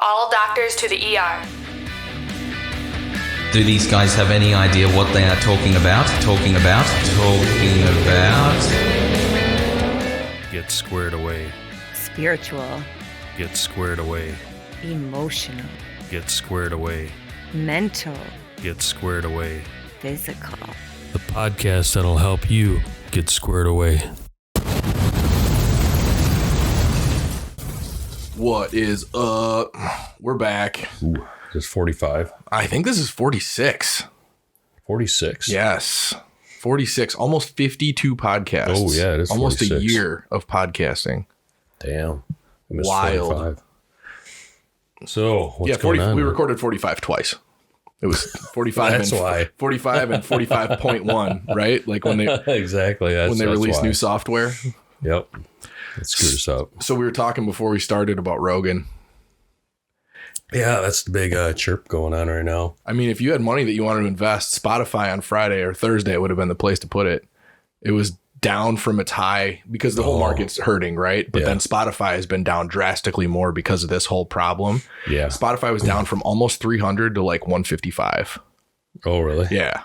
All doctors to the ER. Do these guys have any idea what they are talking about? Get squared away. Spiritual. Get squared away. Emotional. Get squared away. Mental. Get squared away. Physical. The podcast that'll help you get squared away. What is up? We're back. Ooh, is 45? I think this is 46. 46? Yes. 46. Almost 52 podcasts. Oh, yeah, it is almost 46. a year of podcasting. Damn. I missed Wild. 45. So, what's going on? We recorded 45 twice. It was 45 That's and why. 45 and 45.1, right? Like when they Exactly. when they release why. new software. Yep. It screwed us up. So we were talking before we started about Rogan. Yeah, that's the big chirp going on right now. I mean, if you had money that you wanted to invest, Spotify on Friday or Thursday would have been the place to put it. It was down from its high because the whole market's hurting, right? But then Spotify has been down drastically more because of this whole problem. Yeah. Spotify was down from almost 300 to like 155. Oh, really? Yeah.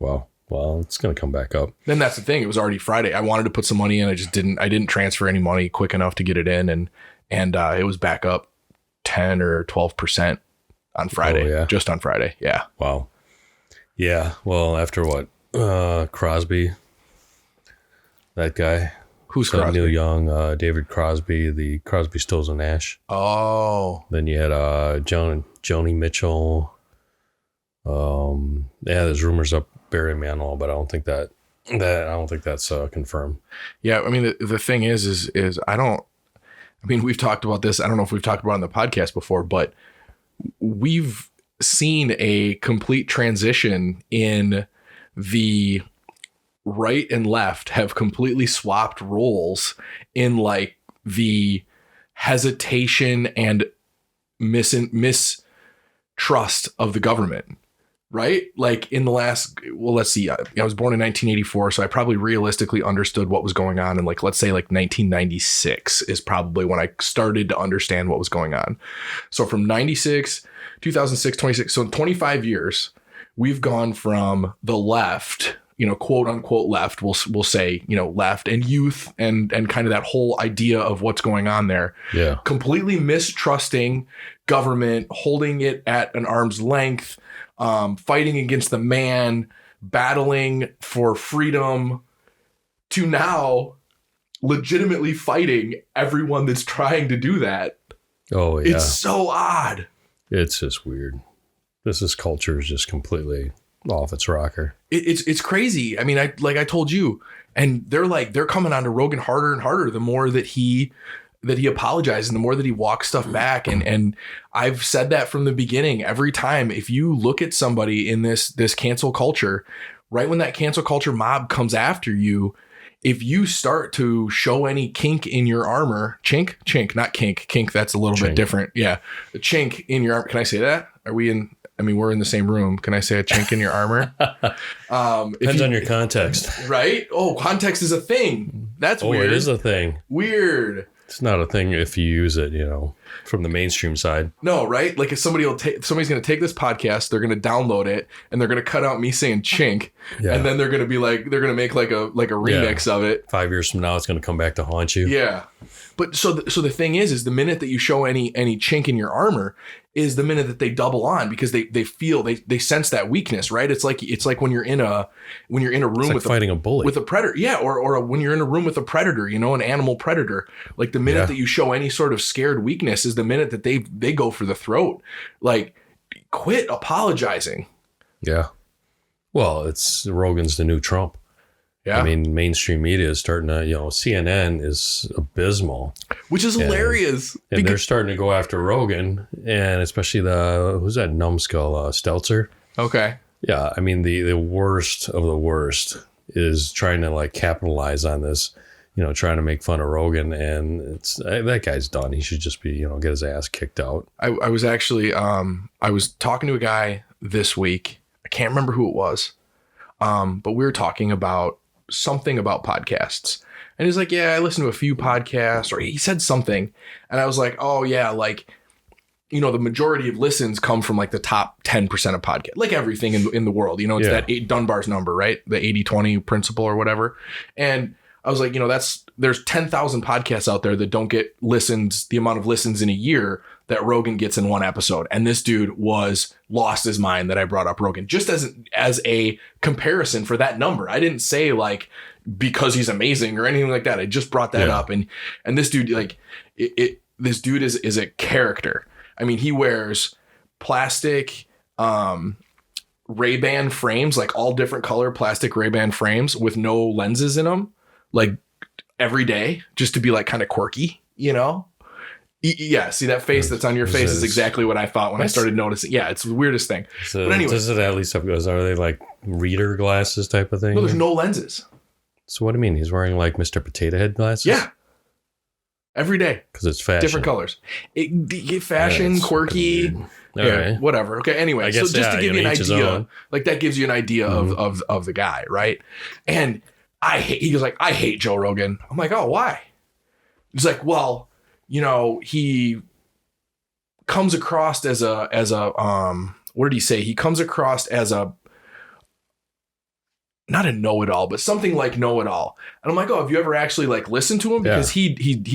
Wow. Well, it's going to come back up. Then that's the thing. It was already Friday. I wanted to put some money in. I didn't transfer any money quick enough to get it in. And it was back up 10 or 12% on Friday. Oh, yeah. Just on Friday. Yeah. Wow. Yeah. Well, after what? Crosby. That guy. Who's Crosby? Neil Young, David Crosby, the Crosby, Stills and Nash. Oh. Then you had Joni Mitchell. There's rumors up Barry Manilow, but I don't think that's confirmed. Yeah, I mean the thing is we've talked about this. I don't know if we've talked about it on the podcast before, but we've seen a complete transition in the right and left have completely swapped roles in like the hesitation and mistrust of the government. Right? Like in the last, let's see, I was born in 1984, so I probably realistically understood what was going on. And like, let's say like 1996 is probably when I started to understand what was going on. So from 96, 2006, 26, so in 25 years, we've gone from the left, quote unquote left, we'll say, left and youth and kind of that whole idea of what's going on there. Yeah. Completely mistrusting government, holding it at an arm's length, fighting against the man, battling for freedom, to now legitimately fighting everyone that's trying to do that. Oh, yeah. It's so odd. It's just weird. This culture is just completely off its rocker. It's crazy. I mean, I told you, and they're coming on to Rogan harder and harder the more that he apologized and the more that he walks stuff back. And I've said that from the beginning. Every time, if you look at somebody in this cancel culture, right when that cancel culture mob comes after you, if you start to show any kink in your armor, chink, not kink, that's a little bit different. Yeah. A chink in your armor. Can I say that? We're in the same room. Can I say a chink in your armor? Depends on your context. Right? Oh, context is a thing. That's weird. It is a thing. Weird. It's not a thing if you use it, from the mainstream side. No, right? Like if somebody's going to take this podcast, they're going to download it and they're going to cut out me saying chink. Yeah. And then they're going to be like, they're going to make like a remix of it. 5 years from now, it's going to come back to haunt you. Yeah. But so the thing is the minute that you show any chink in your armor is the minute that they double on because they feel they sense that weakness, right? It's like when you're in a room with fighting a bully with a predator, yeah, or when you're in a room with a predator, an animal predator. Like the minute that you show any sort of scared weakness is the minute that they go for the throat. Like, quit apologizing. Yeah. Well, Rogan's the new Trump. Yeah. I mean, mainstream media is starting to, CNN is abysmal. Which is hilarious. And they're starting to go after Rogan, and especially who's that numbskull, Stelzer? Okay. Yeah. I mean, the worst of the worst is trying to like capitalize on this, trying to make fun of Rogan. And that guy's done. He should just be, get his ass kicked out. I was actually, I was talking to a guy this week. I can't remember who it was. But we were talking about something about podcasts, and he's like, yeah, I listen to a few podcasts, or he said something, and I was like, oh yeah, like the majority of listens come from like the top 10% of podcasts, like everything in the world. It's that Dunbar's number, right? The 80-20 principle or whatever. And I was like, there's 10,000 podcasts out there that don't get listens, the amount of listens in a year that Rogan gets in one episode. And this dude was lost his mind that I brought up Rogan just as a comparison for that number. I didn't say like because he's amazing or anything like that. I just brought that up. And this dude, like this dude is a character. I mean, he wears plastic Ray-Ban frames, like all different color plastic Ray-Ban frames with no lenses in them, like every day, just to be like kind of quirky, Yeah, see that face that's on your face is exactly what I thought when I started noticing. Yeah, it's the weirdest thing. So but anyway, does it at least have, are they like reader glasses type of thing? No, there's no lenses. So what do you mean? He's wearing like Mr. Potato Head glasses? Yeah. Every day. Because it's fashion. Different colors. Fashion, quirky, right. whatever. Okay, anyway, so just to give you an idea, like that gives you an idea of the guy, right? And he was like, I hate Joe Rogan. I'm like, oh, why? He's like, well, he comes across as a what did he say? He comes across as not a know-it-all, but something like know-it-all. And I'm like, oh, have you ever actually like listened to him? Because he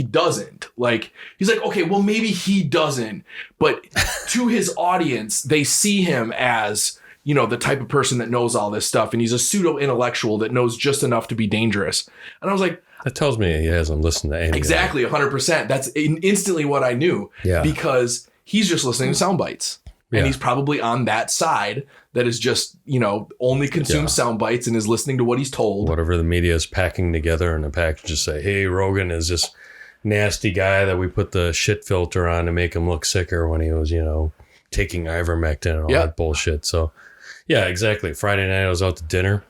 doesn't. Like, he's like, okay, well, maybe he doesn't. But to his audience, they see him as, the type of person that knows all this stuff. And he's a pseudo-intellectual that knows just enough to be dangerous. And I was like, that tells me he hasn't listened to any. Exactly, 100%. That's instantly what I knew. Yeah. Because he's just listening to sound bites. And he's probably on that side that is just, only consumes sound bites and is listening to what he's told. Whatever the media is packing together in a package to say, hey, Rogan is this nasty guy that we put the shit filter on to make him look sicker when he was, taking ivermectin and all that bullshit. So, yeah, exactly. Friday night I was out to dinner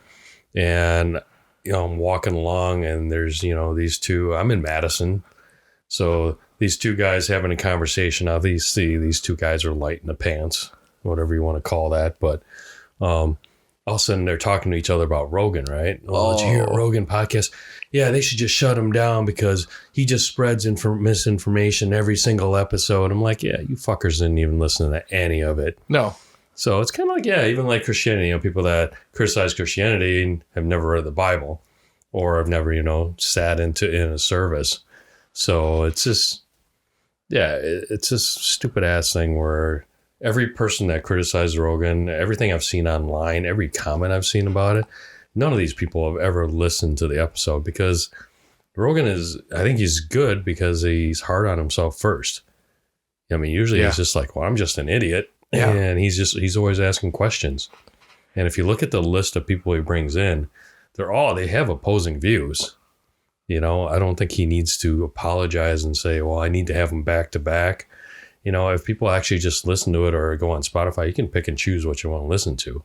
and, I'm walking along and there's, these two, I'm in Madison. So these two guys having a conversation. Obviously, these two guys are light in the pants, whatever you want to call that. But all of a sudden, they're talking to each other about Rogan, right? Oh, did you hear Rogan podcast? Yeah, they should just shut him down because he just spreads misinformation every single episode. I'm like, yeah, you fuckers didn't even listen to any of it. No. So it's kind of like, even like Christianity, people that criticize Christianity have never read the Bible or have never, sat in a service. So it's just, it's this stupid ass thing where every person that criticizes Rogan, everything I've seen online, every comment I've seen about it, none of these people have ever listened to the episode because Rogan I think he's good because he's hard on himself first. I mean, usually he's just like, well, I'm just an idiot. Yeah. And he's always asking questions. And if you look at the list of people he brings in, they have opposing views. I don't think he needs to apologize and say, well, I need to have them back to back. If people actually just listen to it or go on Spotify, you can pick and choose what you want to listen to.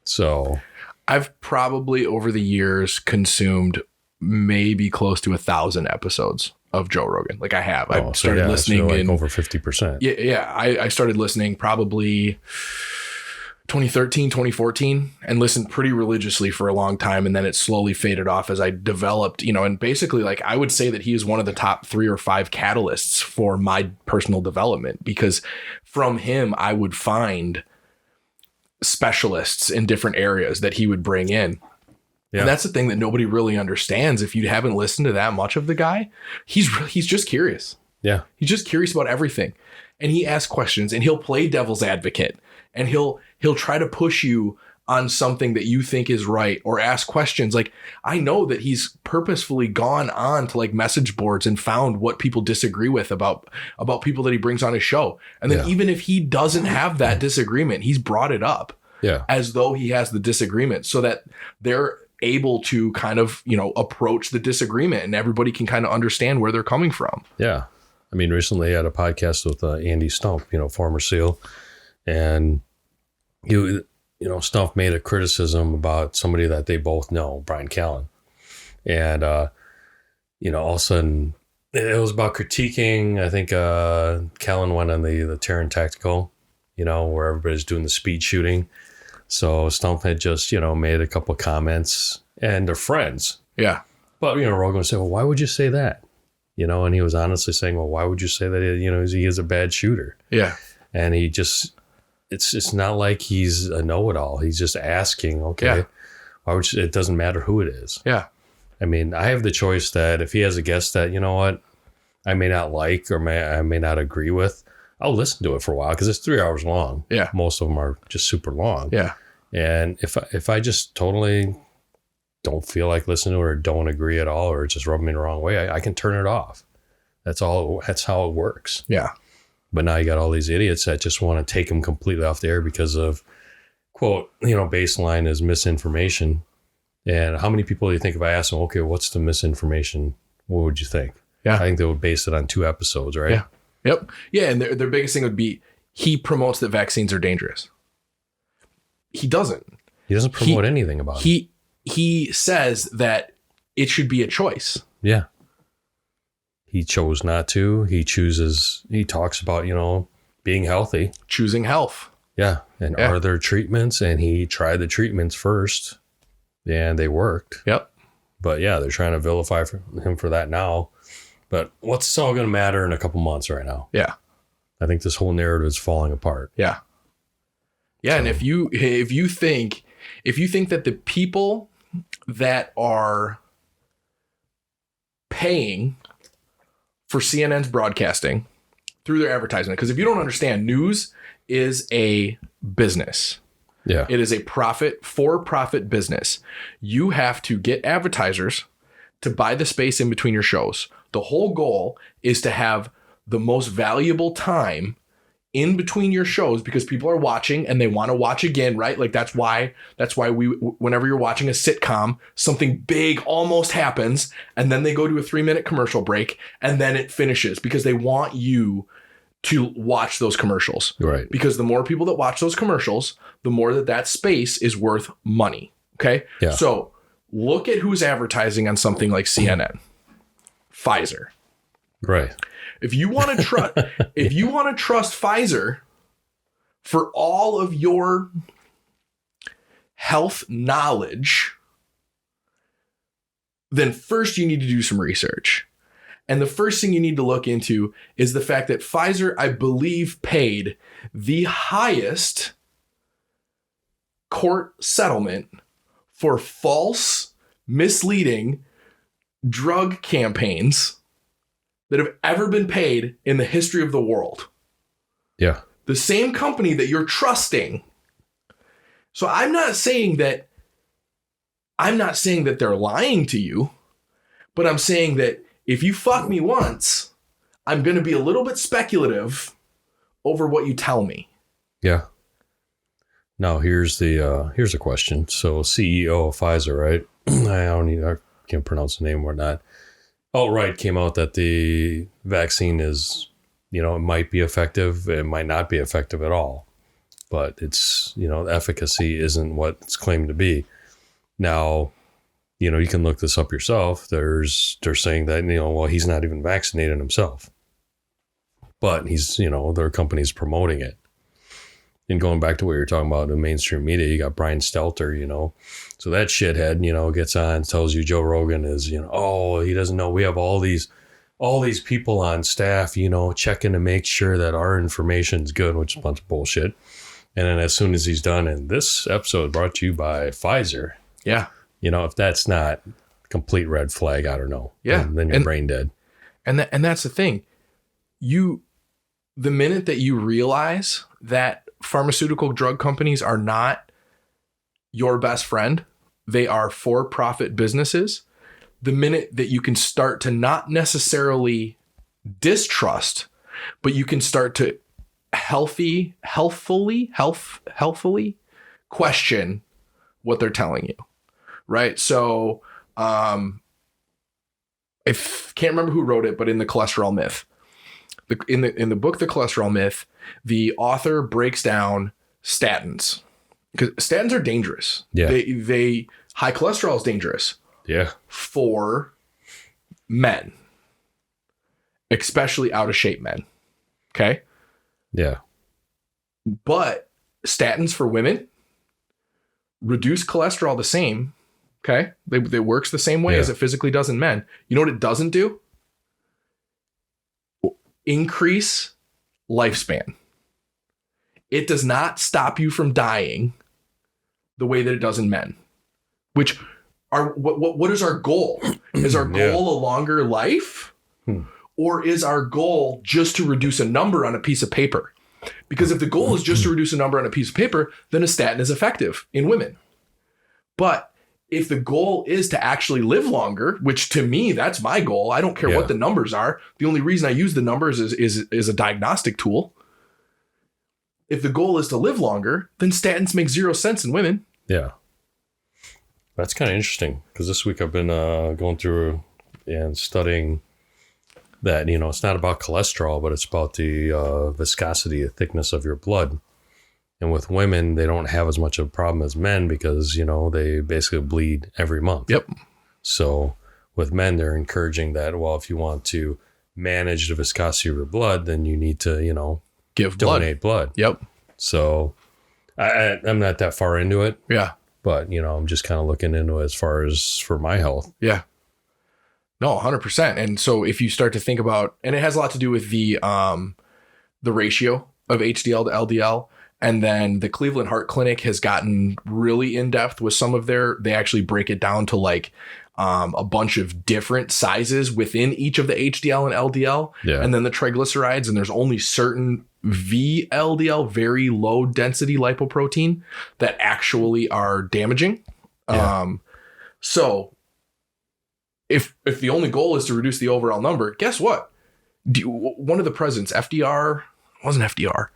So I've probably over the years consumed maybe close to 1,000 episodes of Joe Rogan. Like I have. I started listening in over 50%. Yeah. I started listening probably 2013, 2014 and listened pretty religiously for a long time. And then it slowly faded off as I developed, and basically like I would say that he is one of the top 3 or 5 catalysts for my personal development because from him, I would find specialists in different areas that he would bring in. Yeah. And that's the thing that nobody really understands. If you haven't listened to that much of the guy, he's just curious. Yeah. He's just curious about everything. And he asks questions and he'll play devil's advocate and he'll try to push you on something that you think is right or ask questions. Like I know that he's purposefully gone on to like message boards and found what people disagree with about people that he brings on his show. And then even if he doesn't have that disagreement, he's brought it up as though he has the disagreement so that they're able to kind of, approach the disagreement and everybody can kind of understand where they're coming from. Yeah. I mean, recently I had a podcast with Andy Stump, former SEAL, and Stump made a criticism about somebody that they both know, Brian Callen. And, all of a sudden it was about critiquing. I think Callen went on the Terran Tactical, where everybody's doing the speed shooting. So Stump had just, made a couple of comments and they're friends. Yeah. But, Rogan would say, well, why would you say that? and he was honestly saying, well, why would you say that? He is a bad shooter. Yeah. And he just, it's not like he's a know-it-all. He's just asking, okay, why would you, it doesn't matter who it is. Yeah. I mean, I have the choice that if he has a guest that, you know what, I may not like or I may not agree with, I'll listen to it for a while because it's 3 hours long. Yeah. Most of them are just super long. Yeah. And if I just totally don't feel like listening to it or don't agree at all or just rub me the wrong way, I can turn it off. That's all. That's how it works. Yeah. But now you got all these idiots that just want to take them completely off the air because of, quote, baseline is misinformation. And how many people do you think if I asked them, okay, what's the misinformation? What would you think? Yeah. I think they would base it on 2 episodes, right? Yeah. Yep. Yeah. And their biggest thing would be he promotes that vaccines are dangerous. He doesn't. He doesn't promote anything about it. He says that it should be a choice. Yeah. He chose not to. He talks about, being healthy. Choosing health. Yeah. And are there treatments? And he tried the treatments first and they worked. Yep. But yeah, they're trying to vilify him for that now. But what's all going to matter in a couple months right now? Yeah. I think this whole narrative is falling apart. Yeah. Yeah. So. And if you think that the people that are paying for CNN's broadcasting through their advertisement, because if you don't understand, news is a business. Yeah. It is a for-profit business. You have to get advertisers to buy the space in between your shows. The whole goal is to have the most valuable time in between your shows because people are watching and they want to watch again, right? Like that's why whenever you're watching a sitcom, something big almost happens and then they go to a 3-minute commercial break and then it finishes because they want you to watch those commercials. Right. Because the more people that watch those commercials, the more that space is worth money. Okay. Yeah. So look at who's advertising on something like CNN, Pfizer. Right. If you want to trust, trust Pfizer for all of your health knowledge, then first you need to do some research. And the first thing you need to look into is the fact that Pfizer, I believe, paid the highest court settlement for false, misleading drug campaigns that have ever been paid in the history of the world. Yeah. The same company that you're trusting. So I'm not saying that they're lying to you, but I'm saying that if you fuck me once, I'm going to be a little bit speculative over what you tell me. Yeah. Now here's a question. So CEO of Pfizer, right? I can't pronounce the name or not. Alt-right came out that the vaccine is, it might be effective. It might not be effective at all, but it's, the efficacy isn't what it's claimed to be. Now, you can look this up yourself. They're saying that, well, he's not even vaccinated himself, but he's, their company's promoting it. And going back to what you're talking about in mainstream media, you got Brian Stelter, so that shithead, gets on, tells you Joe Rogan is, oh, he doesn't know we have all these people on staff, checking to make sure that our information's good, which is a bunch of bullshit. And then as soon as he's done, and this episode brought to you by Pfizer. Yeah. If that's not complete red flag, I don't know. Yeah. Then you're brain dead. And that's the thing. The minute that you realize that pharmaceutical drug companies are not your best friend, they are for-profit businesses. The minute that you can start to not necessarily distrust, but you can start to healthfully question what they're telling you. Right. So I can't remember who wrote it, but in the cholesterol myth, in the book, The Cholesterol Myth, the author breaks down statins because statins are dangerous. Yeah. They high cholesterol is dangerous. Yeah. For men, especially out of shape men. Okay. Yeah. But statins for women reduce cholesterol the same. Okay. They works the same way as it physically does in men. You know what it doesn't do? increase lifespan. It does not stop you from dying the way that it does in men. Which are what is our goal? Is our goal a longer life? Or is our goal just to reduce a number on a piece of paper? Because if the goal is just to reduce a number on a piece of paper, then a statin is effective in women. But if the goal is to actually live longer, which to me, that's my goal. I don't care what the numbers are. The only reason I use the numbers is a diagnostic tool. If the goal is to live longer, then statins make zero sense in women. Yeah. That's kind of interesting because this week I've been going through and studying that, it's not about cholesterol, but it's about the viscosity, the thickness of your blood. And with women, they don't have as much of a problem as men because, they basically bleed every month. Yep. So with men, they're encouraging that, well, if you want to manage the viscosity of your blood, then you need to, donate blood. Yep. So I'm not that far into it. Yeah. But, I'm just kind of looking into it as far as for my health. Yeah. No, 100%. And so if you start to think about, and it has a lot to do with the ratio of HDL to LDL. And then the Cleveland Heart Clinic has gotten really in depth with some of they actually break it down to like a bunch of different sizes within each of the HDL and LDL. Yeah. And then the triglycerides, and there's only certain VLDL, very low density lipoprotein, that actually are damaging. Yeah. So if the only goal is to reduce the overall number, guess what? One of the presidents, wasn't FDR.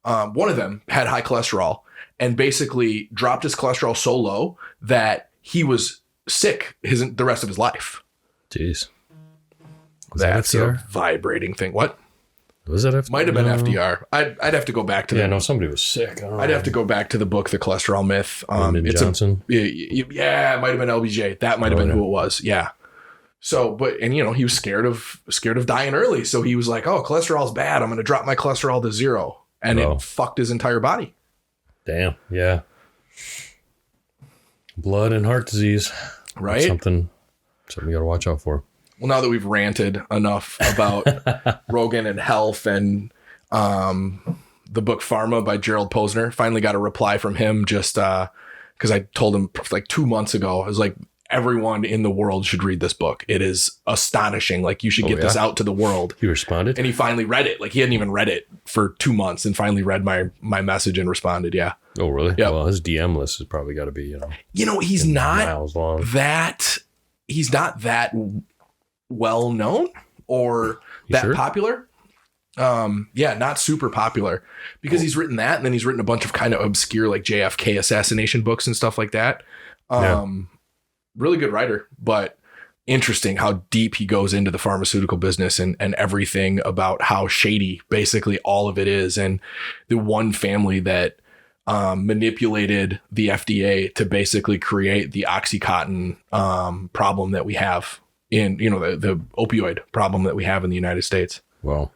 One of them had high cholesterol and basically dropped his cholesterol so low that he was sick the rest of his life. Jeez. That's a vibrating thing. What? Was it FDR? Might have been FDR. I'd have to go back to I know somebody was sick. I'd have to go back to the book, The Cholesterol Myth. Johnson? Yeah, it might have been LBJ. That might have been who it was. Yeah. So, he was scared of dying early. So he was like, oh, cholesterol's bad. I'm going to drop my cholesterol to zero. And it fucked his entire body. Damn. Yeah. Blood and heart disease. Right. That's something you got to watch out for. Well, now that we've ranted enough about Rogan and health and the book Pharma by Gerald Posner, finally got a reply from him just because I told him like 2 months ago. I was like, everyone in the world should read this book. It is astonishing. Like, you should get this out to the world. He responded? And he finally read it. Like, he hadn't even read it for 2 months and finally read my message and responded. Yeah. Oh, really? Yeah. Well, his DM list has probably got to be, he's not miles long. He's not that well known or that popular. Not super popular because he's written that, and then he's written a bunch of kind of obscure like JFK assassination books and stuff like that. Really good writer, but interesting how deep he goes into the pharmaceutical business and everything about how shady basically all of it is. And the one family that manipulated the FDA to basically create the OxyContin problem that we have in, the opioid problem that we have in the United States. Wow.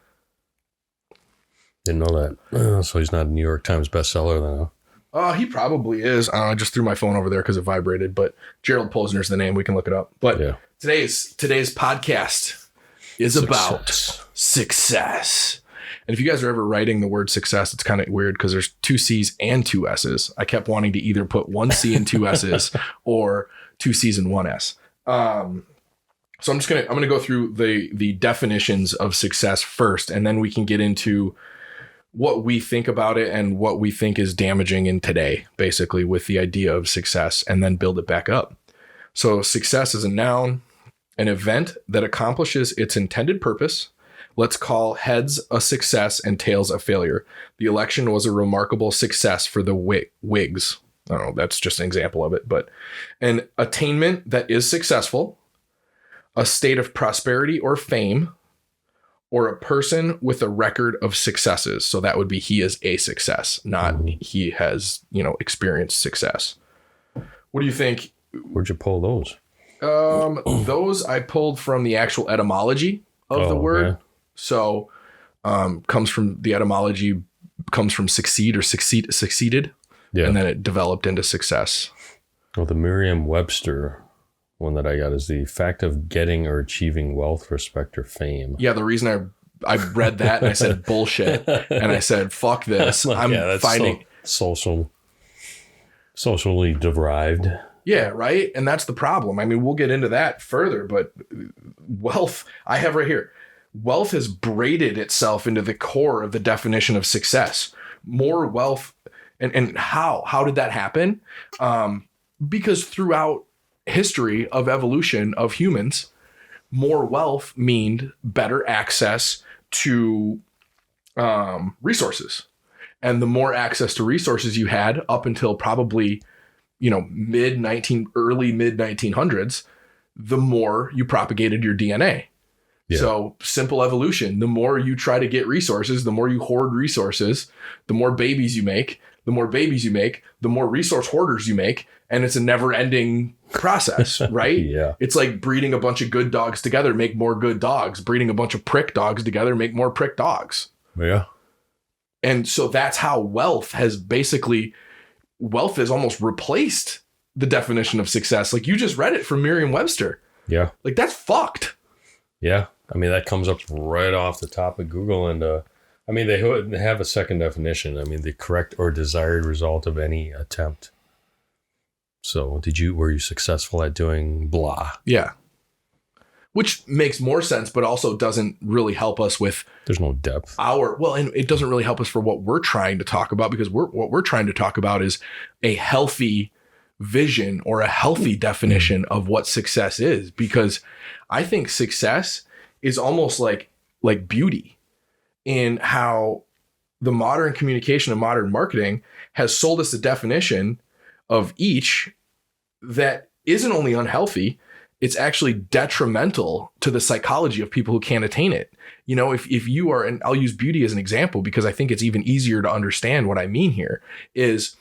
Didn't know that. So he's not a New York Times bestseller then, huh? He probably is. I just threw my phone over there because it vibrated, but Gerald Posner's the name. We can look it up. But today's podcast is about success. And if you guys are ever writing the word success, it's kind of weird because there's 2 C's and 2 S's. I kept wanting to either put 1 C and 2 S's or 2 C's and 1 S. So I'm gonna go through the definitions of success first, and then we can get into what we think about it and what we think is damaging in today, basically, with the idea of success, and then build it back up. So success is a noun, an event that accomplishes its intended purpose. Let's call heads a success and tails a failure. The election was a remarkable success for the Whigs. I don't know, that's just an example of it, but an attainment that is successful, a state of prosperity or fame, or a person with a record of successes. So that would be he is a success, not he has, experienced success. What do you think? Where'd you pull those? Those I pulled from the actual etymology of the word. Okay. So comes from the etymology, comes from succeed or succeeded. Yeah. And then it developed into success. Well, the Merriam-Webster one that I got is the fact of getting or achieving wealth, respect, or fame. Yeah, the reason I read that and I said bullshit, and I said fuck this. I'm finding socially derived. Yeah, right. And that's the problem. I mean, we'll get into that further, but wealth, I have right here. Wealth has braided itself into the core of the definition of success. More wealth. And how did that happen? Because throughout history of evolution of humans, more wealth meant better access to resources. And the more access to resources you had up until probably, early mid 1900s, the more you propagated your DNA. Yeah. So simple evolution, the more you try to get resources, the more you hoard resources, the more babies you make, the more resource hoarders you make. And it's a never ending process, right? Yeah. It's like breeding a bunch of good dogs together, make more good dogs, breeding a bunch of prick dogs together, make more prick dogs. Yeah. And so that's how wealth has almost replaced the definition of success. Like you just read it from Merriam-Webster. Yeah. Like that's fucked. Yeah. I mean, that comes up right off the top of Google. And I mean, they have a second definition. I mean, the correct or desired result of any attempt. So were you successful at doing blah? Yeah. Which makes more sense, but also doesn't really help us with. There's no depth. And it doesn't really help us for what we're trying to talk about, because what we're trying to talk about is a healthy vision or a healthy definition of what success is. Because I think success is almost like beauty, in how the modern communication and modern marketing has sold us a definition of each that isn't only unhealthy, it's actually detrimental to the psychology of people who can't attain it. If you are, and I'll use beauty as an example because I think it's even easier to understand what I mean here, is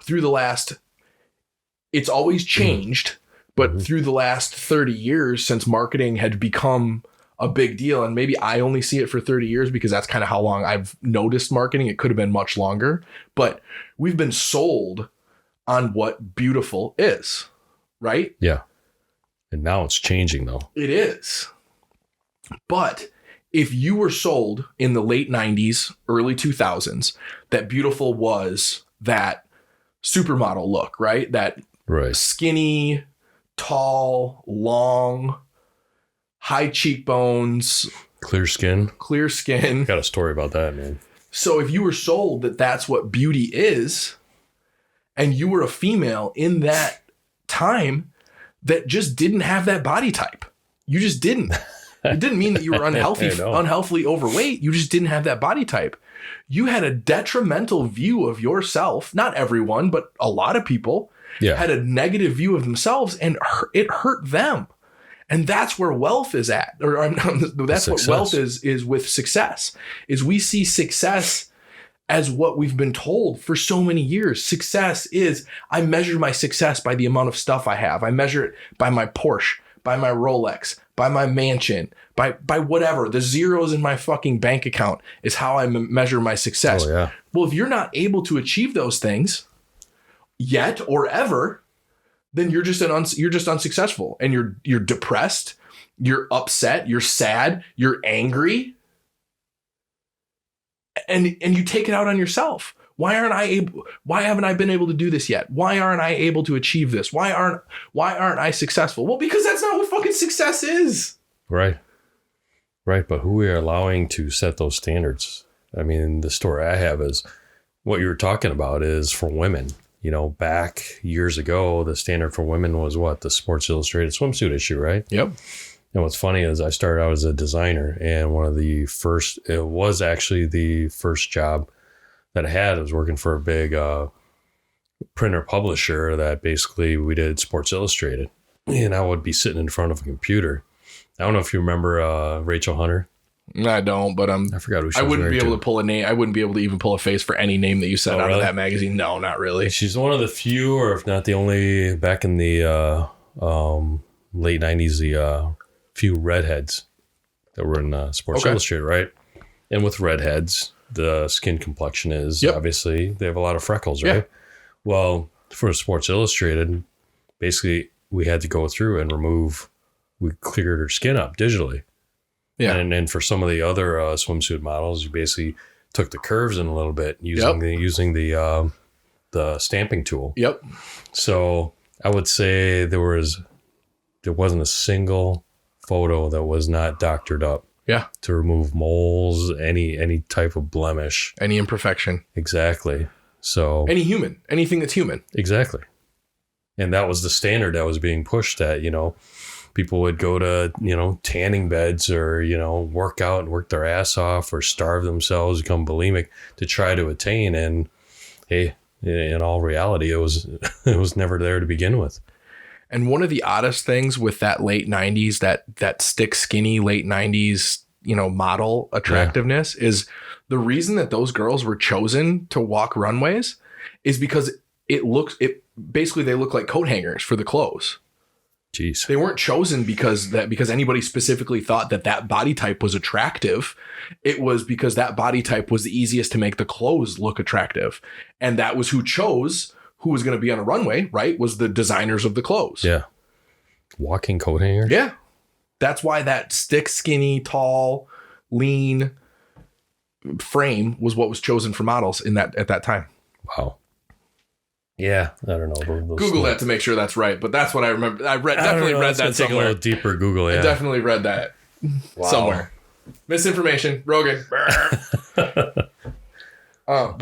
it's always changed, but through the last 30 years since marketing had become a big deal, and maybe I only see it for 30 years because that's kind of how long I've noticed marketing. It could have been much longer, but we've been sold on what beautiful is, right? Yeah. And now it's changing though. It is. But if you were sold in the late 90s, early 2000s, that beautiful was that supermodel look, right? That skinny, tall, long, high cheekbones, clear skin. Got a story about that, man. So if you were sold that that's what beauty is, and you were a female in that time that just didn't have that body type, you just didn't. It didn't mean that you were unhealthily overweight. You just didn't have that body type. You had a detrimental view of yourself. Not everyone, but a lot of people had a negative view of themselves, and it hurt them. And that's where wealth is at. That's what wealth is with success. Is we see success as what we've been told for so many years. Success is, I measure my success by the amount of stuff I have. I measure it by my Porsche, by my Rolex, by my mansion, by whatever. The zeros in my fucking bank account is how I measure my success. Oh, yeah. Well, if you're not able to achieve those things yet or ever, then you're just unsuccessful, and you're depressed, you're upset, you're sad, you're angry. And you take it out on yourself. Why haven't I been able to do this yet? Why aren't I able to achieve this? Why aren't I successful? Well, because that's not what fucking success is. Right. But who we are allowing to set those standards? I mean, the story I have is what you were talking about is for women. Back years ago, the standard for women was what? The Sports Illustrated swimsuit issue, right? Yep. And what's funny is I started out as a designer, and it was actually the first job that I had. I was working for a big printer publisher that basically we did Sports Illustrated, and I would be sitting in front of a computer. I don't know if you remember Rachel Hunter. I don't, but I forgot who she I was wouldn't be able to to pull a name. I wouldn't be able to even pull a face for any name that you said out of that magazine. No, not really. She's one of the few, or if not the only, back in the late 90s, the few redheads that were in Sports Illustrated, right? And with redheads, the skin complexion is obviously they have a lot of freckles, right? Yeah. Well, for Sports Illustrated, basically we had to go through and we cleared her skin up digitally. Yeah. And for some of the other swimsuit models, you basically took the curves in a little bit using the stamping tool. Yep. So I would say there wasn't a single photo that was not doctored up. Yeah. To remove moles, any type of blemish, Any imperfection. exactly. So Anything that's human. exactly, and that was the standard that was being pushed. At people would go to tanning beds or work out and work their ass off or starve themselves, become bulimic to try to attain. And hey, in all reality, it was never there to begin with. And one of the oddest things with that late 90s, that stick skinny late 90s, model attractiveness is the reason that those girls were chosen to walk runways is because they look like coat hangers for the clothes. Jeez. They weren't chosen because anybody specifically thought that body type was attractive. It was because that body type was the easiest to make the clothes look attractive. And that was who chose who was going to be on a runway, right? Was the designers of the clothes. Yeah. Walking coat hanger. Yeah. That's why that stick skinny, tall, lean frame was what was chosen for models at that time. Wow. Yeah, I don't know. Google that to make sure that's right, but that's what I remember. I definitely read that somewhere. A little deeper Google, yeah. I definitely read that somewhere. Misinformation, Rogan. But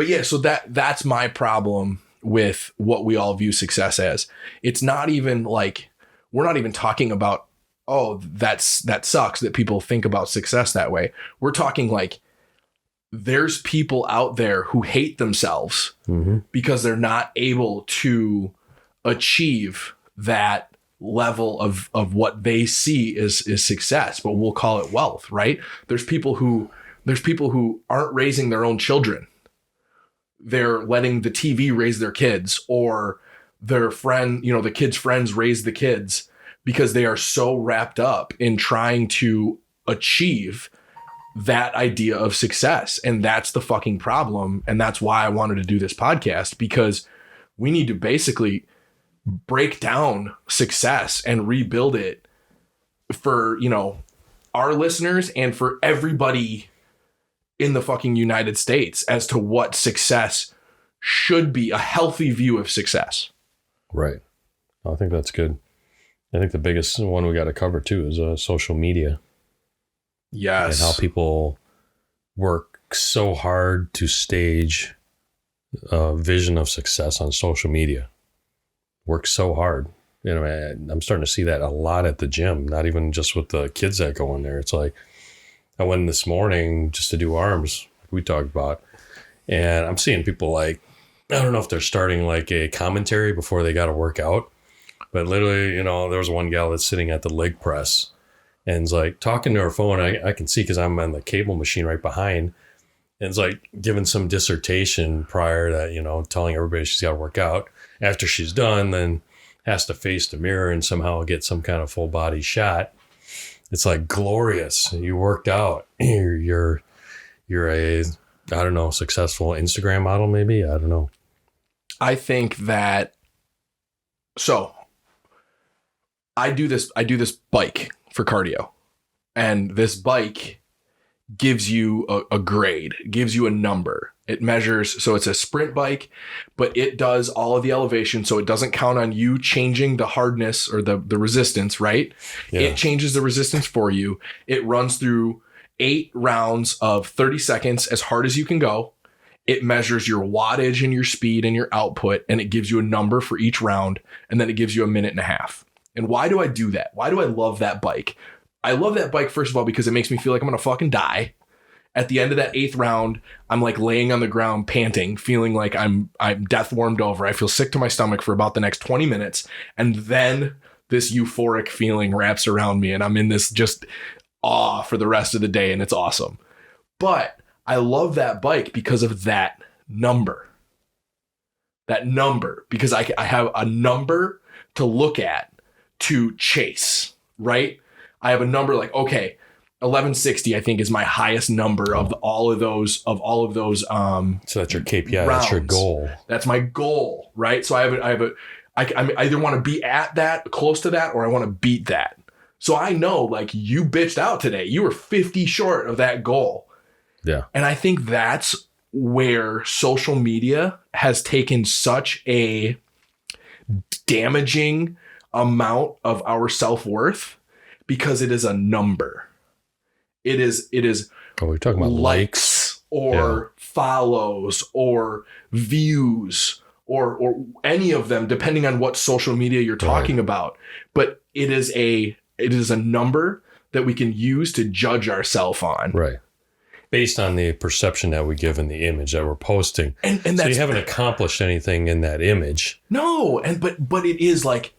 yeah, so that's my problem with what we all view success as. It's not even like we're not even talking about, oh, that sucks that people think about success that way. We're talking like there's people out there who hate themselves because they're not able to achieve that level of what they see is success, but we'll call it wealth, right? There's people who aren't raising their own children. They're letting the TV raise their kids, or their friend, the kids' friends raise the kids, because they are so wrapped up in trying to achieve that idea of success. And that's the fucking problem. And that's why I wanted to do this podcast, because we need to basically break down success and rebuild it for, our listeners and for everybody in the fucking United States as to what success should be, a healthy view of success. Right. I think that's good. I think the biggest one we got to cover too is social media. Yes. And how people work so hard to stage a vision of success on social media. Work so hard. I'm starting to see that a lot at the gym, not even just with the kids that go in there. It's like, I went in this morning just to do arms, like we talked about, and I'm seeing people like, I don't know if they're starting like a commentary before they got to work out, but literally, there was one gal that's sitting at the leg press and is like talking to her phone. I can see because I'm on the cable machine right behind, and it's like giving some dissertation prior that, telling everybody she's got to work out. After she's done, then has to face the mirror and somehow get some kind of full body shot. It's like glorious. You worked out. You're a, I don't know, successful Instagram model, maybe. I don't know. I think that. So I do this bike for cardio, and this bike gives you a grade, gives you a number. It measures, so it's a sprint bike, but it does all of the elevation, so it doesn't count on you changing the hardness or the resistance, right? Yeah. It changes the resistance for you. It runs through 8 rounds of 30 seconds as hard as you can go. It measures your wattage and your speed and your output, and it gives you a number for each round, and then it gives you a minute and a half. And why do I do that? Why do I love that bike? I love that bike, first of all, because it makes me feel like I'm going to fucking die. At the end of that 8th round, I'm like laying on the ground, panting, feeling like I'm death warmed over. I feel sick to my stomach for about the next 20 minutes. And then this euphoric feeling wraps around me, and I'm in this just awe for the rest of the day, and it's awesome. But I love that bike because of that number. That number, because I have a number to look at to chase, right? I have a number like, okay, 1160, I think, is my highest number of all of those. So that's your KPI. Rounds. That's your goal. That's my goal, right? So I either want to be at that, close to that, or I want to beat that. So I know, like, you bitched out today. You were 50 short of that goal. Yeah. And I think that's where social media has taken such a damaging amount of our self-worth, because it is a number. It is Oh, we're talking about likes or follows or views or any of them, depending on what social media you're talking about. But it is a number that we can use to judge ourselves on. Right. Based on the perception that we give in the image that we're posting. And so that's, you haven't accomplished anything in that image. No. But it is like,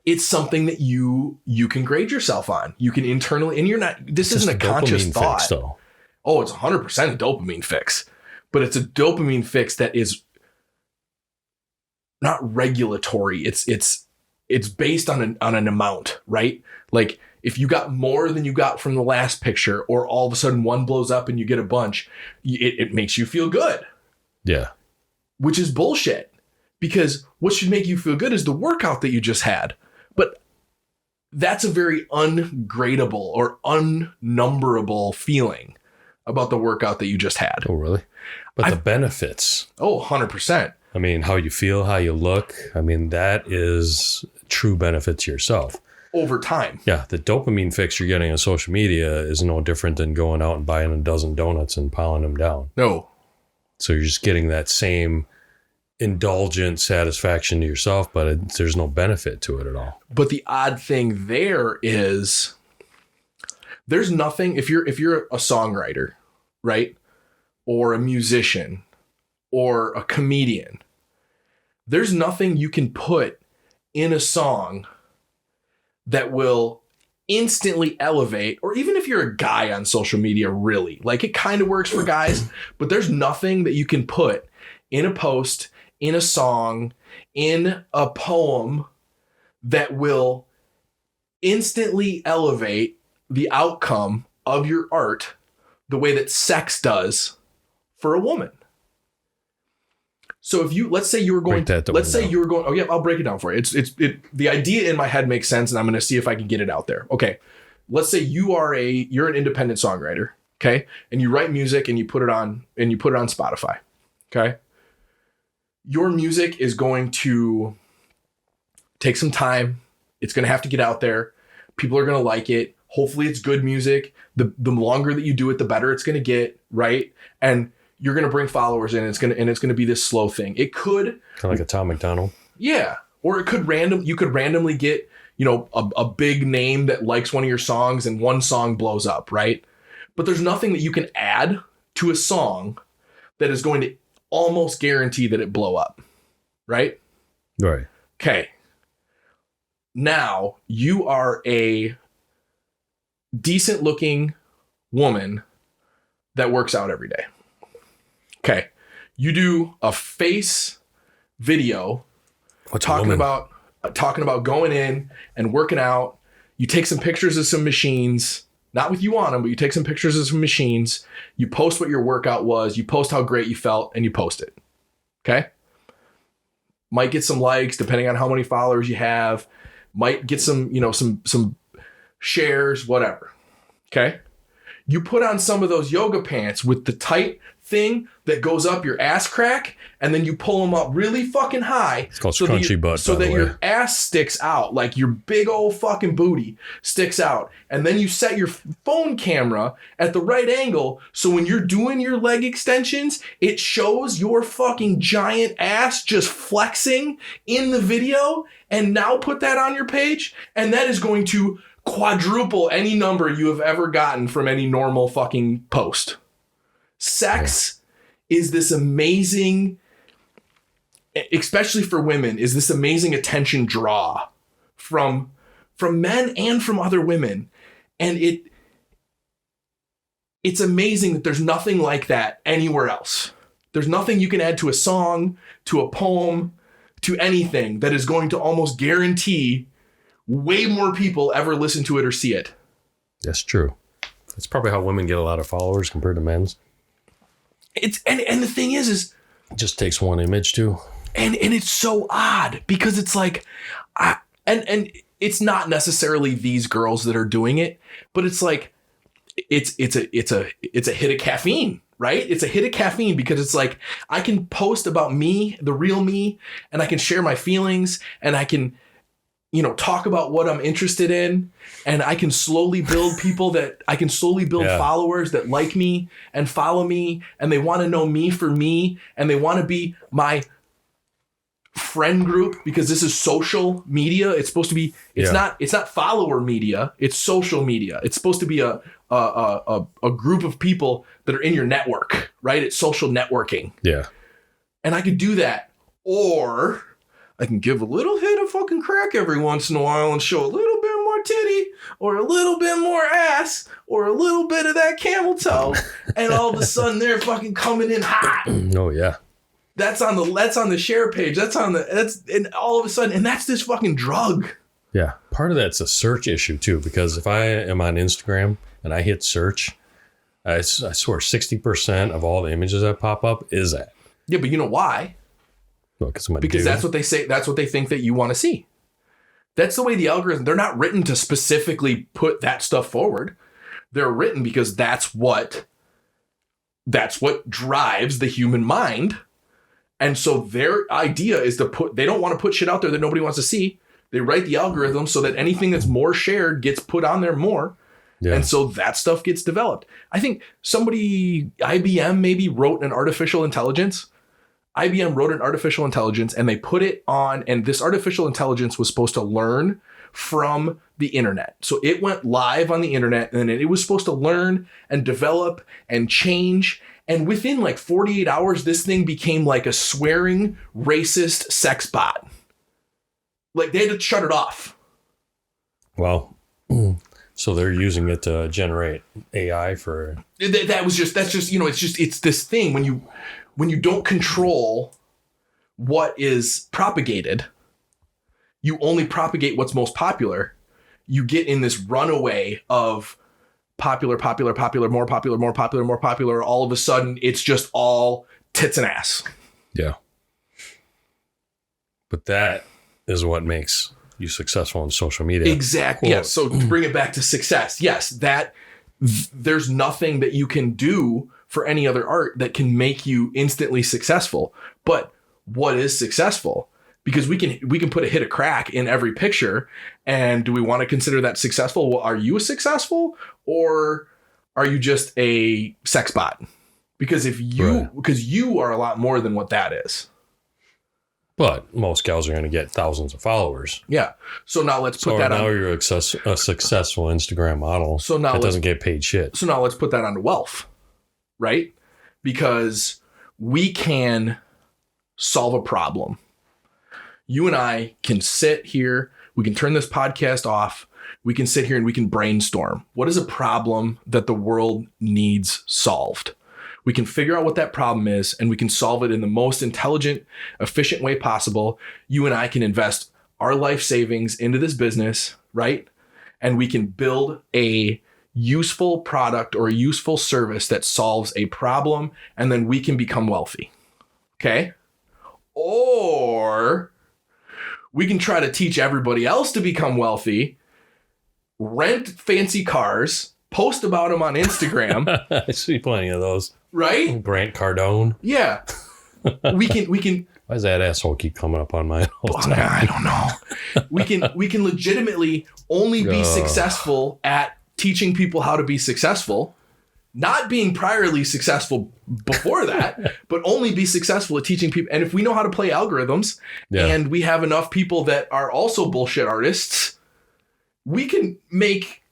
it's something that you can grade yourself on. You can internally, and this isn't a conscious thought. Fix, though. Oh, it's 100% a dopamine fix, but it's a dopamine fix that is not regulatory. It's based on an amount, right? Like, if you got more than you got from the last picture, or all of a sudden one blows up and you get a bunch, it makes you feel good. Yeah. Which is bullshit, because what should make you feel good is the workout that you just had. But that's a very ungradable or unnumberable feeling about the workout that you just had. Oh, really? But the benefits. Oh, 100%. I mean, how you feel, how you look. I mean, that is true benefit to yourself. Over time. Yeah. The dopamine fix you're getting on social media is no different than going out and buying a dozen donuts and piling them down. No. So you're just getting that same indulgent satisfaction to yourself, but there's no benefit to it at all. But the odd thing there is, there's nothing, if you're a songwriter, right? Or a musician or a comedian, there's nothing you can put in a song that will instantly elevate, or even if you're a guy on social media, really, like, it kind of works for guys, but there's nothing that you can put in a post, in a song, in a poem that will instantly elevate the outcome of your art the way that sex does for a woman. So if let's say you were going, oh yeah, I'll break it down for you. The idea in my head makes sense, and I'm going to see if I can get it out there. Okay. Let's say you're an independent songwriter. Okay. And you write music and you put it on Spotify. Okay. Your music is going to take some time. It's going to have to get out there. People are going to like it. Hopefully it's good music. The longer that you do it, the better it's going to get. Right. And you're going to bring followers in. It's going to be this slow thing. It could kind of like a Tom McDonald. Yeah. Or you could randomly get, a big name that likes one of your songs and one song blows up. Right. But there's nothing that you can add to a song that is going to almost guarantee that it blow up. Right. Right. Okay. Now you are a decent looking woman that works out every day. Okay. You do a face video talking about going in and working out. You take some pictures of some machines, not with you on them, but you take some pictures of some machines. You post what your workout was. You post how great you felt, and you post it. Okay. Might get some likes depending on how many followers you have. Might get some, some shares, whatever. Okay. You put on some of those yoga pants with the tight thing that goes up your ass crack, and then you pull them up really fucking high. It's called scrunchy butt, so that your ass sticks out, like your big old fucking booty sticks out. And then you set your phone camera at the right angle, so when you're doing your leg extensions, it shows your fucking giant ass just flexing in the video. And now put that on your page, and that is going to quadruple any number you have ever gotten from any normal fucking post. Sex is this amazing, especially for women, is this amazing attention draw from men and from other women. And it's amazing that there's nothing like that anywhere else. There's nothing you can add to a song, to a poem, to anything that is going to almost guarantee way more people ever listen to it or see it. That's true. That's probably how women get a lot of followers compared to men's. And the thing is it just takes one image too. And it's so odd, because it's like, and it's not necessarily these girls that are doing it, but it's like it's a hit of caffeine, right? It's a hit of caffeine because it's like I can post about me, the real me, and I can share my feelings, and I can, talk about what I'm interested in, and I can slowly build followers that like me and follow me, and they want to know me for me, and they want to be my friend group, because this is social media. It's supposed to be, it's not follower media, it's social media. It's supposed to be a group of people that are in your network, right? It's social networking. Yeah. And I could do that. Or I can give a little hit of fucking crack every once in a while and show a little bit more titty or a little bit more ass or a little bit of that camel toe. And all of a sudden they're fucking coming in hot. Oh yeah. That's on the share page. And all of a sudden, and that's this fucking drug. Yeah. Part of that's a search issue too, because if I am on Instagram and I hit search, I swear 60% of all the images that pop up is that. Yeah, but you know why? Well, because that's what they say. That's what they think that you want to see. That's the way the algorithm, they're not written to specifically put that stuff forward. They're written because that's what drives the human mind. And so their idea is they don't want to put shit out there that nobody wants to see. They write the algorithm so that anything that's more shared gets put on there more. Yeah. And so that stuff gets developed. I think IBM maybe wrote an artificial intelligence. IBM wrote an artificial intelligence and they put it on, and this artificial intelligence was supposed to learn from the internet. So it went live on the internet, and it was supposed to learn and develop and change. And within like 48 hours, this thing became like a swearing, racist sex bot. Like they had to shut it off. Well, so they're using it to generate AI for. It's this thing when you don't control what is propagated, you only propagate what's most popular. You get in this runaway of popular, more popular. All of a sudden, it's just all tits and ass. Yeah. But that is what makes you successful in social media. Exactly. Yes. So to bring it back to success. Yes, there's nothing that you can do for any other art that can make you instantly successful. But what is successful? Because we can put a hit of crack in every picture. And do we want to consider that successful? Well, are you successful, or are you just a sex bot? Because because you are a lot more than what that is. But most gals are going to get thousands of followers. Yeah. So now let's put that on. So now you're a successful Instagram model. So now that doesn't get paid shit. So now let's put that onto wealth, right? Because we can solve a problem. You and I can sit here. We can turn this podcast off. We can sit here and we can brainstorm. What is a problem that the world needs solved? We can figure out what that problem is, and we can solve it in the most intelligent, efficient way possible. You and I can invest our life savings into this business, right? And we can build a useful product or a useful service that solves a problem, and then we can become wealthy. Okay? Or we can try to teach everybody else to become wealthy, rent fancy cars, post about them on Instagram. I see plenty of those. Right? Grant Cardone. Yeah. We can. Why does that asshole keep coming up on my whole time? I don't know. We can legitimately only be successful at teaching people how to be successful, not being priorly successful before that, but only be successful at teaching people. And if we know how to play algorithms, and we have enough people that are also bullshit artists, we can make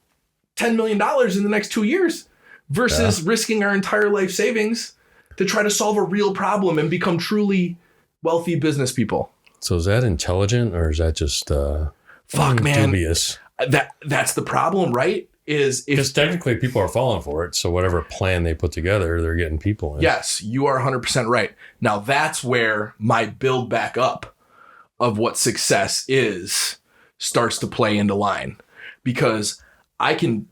$10 million in the next 2 years versus risking our entire life savings to try to solve a real problem and become truly wealthy business people. So is that intelligent, or is that just dubious? That's the problem, right? Because technically people are falling for it. So whatever plan they put together, they're getting people in. Yes, you are 100% right. Now that's where my build back up of what success is starts to play into line, because I can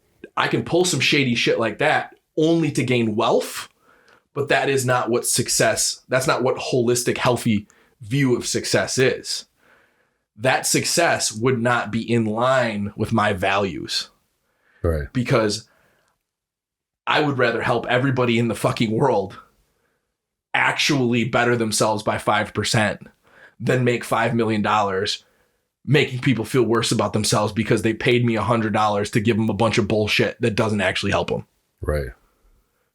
pull some shady shit like that only to gain wealth, but that is not what success, that's not what holistic, healthy view of success is. that success would not be in line with my values. Right. Because I would rather help everybody in the fucking world actually better themselves by 5% than make $5 million making people feel worse about themselves because they paid me $100 to give them a bunch of bullshit that doesn't actually help them. Right.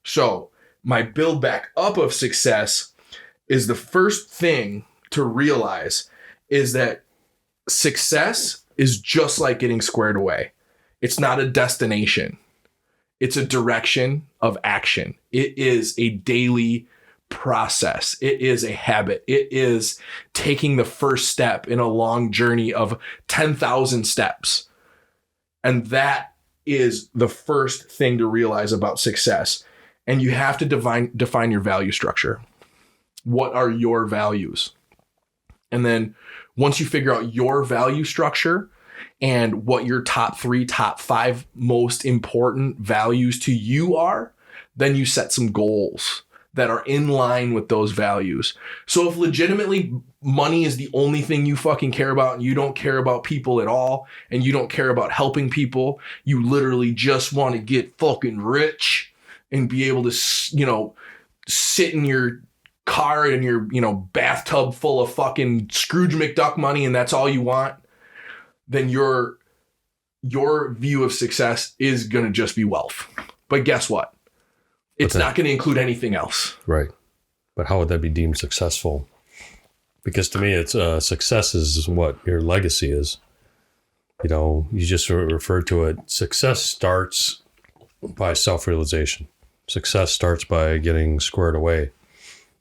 So my build back up of success is the first thing to realize is that success is just like getting squared away. It's not a destination. It's a direction of action. It is a daily process. It is a habit. It is taking the first step in a long journey of 10,000 steps. And that is the first thing to realize about success. And you have to define your value structure. What are your values? And then once you figure out your value structure and what your top 3, top 5 most important values to you are, then you set some goals that are in line with those values. So if legitimately money is the only thing you fucking care about and you don't care about people at all and you don't care about helping people, you literally just want to get fucking rich and be able to, sit in your car in your, bathtub full of fucking Scrooge McDuck money and that's all you want, then your view of success is going to just be wealth. But guess what? It's not going to include anything else. Right. But how would that be deemed successful? Because to me, it's success is what your legacy is. You just referred to it. Success starts by self-realization. Success starts by getting squared away.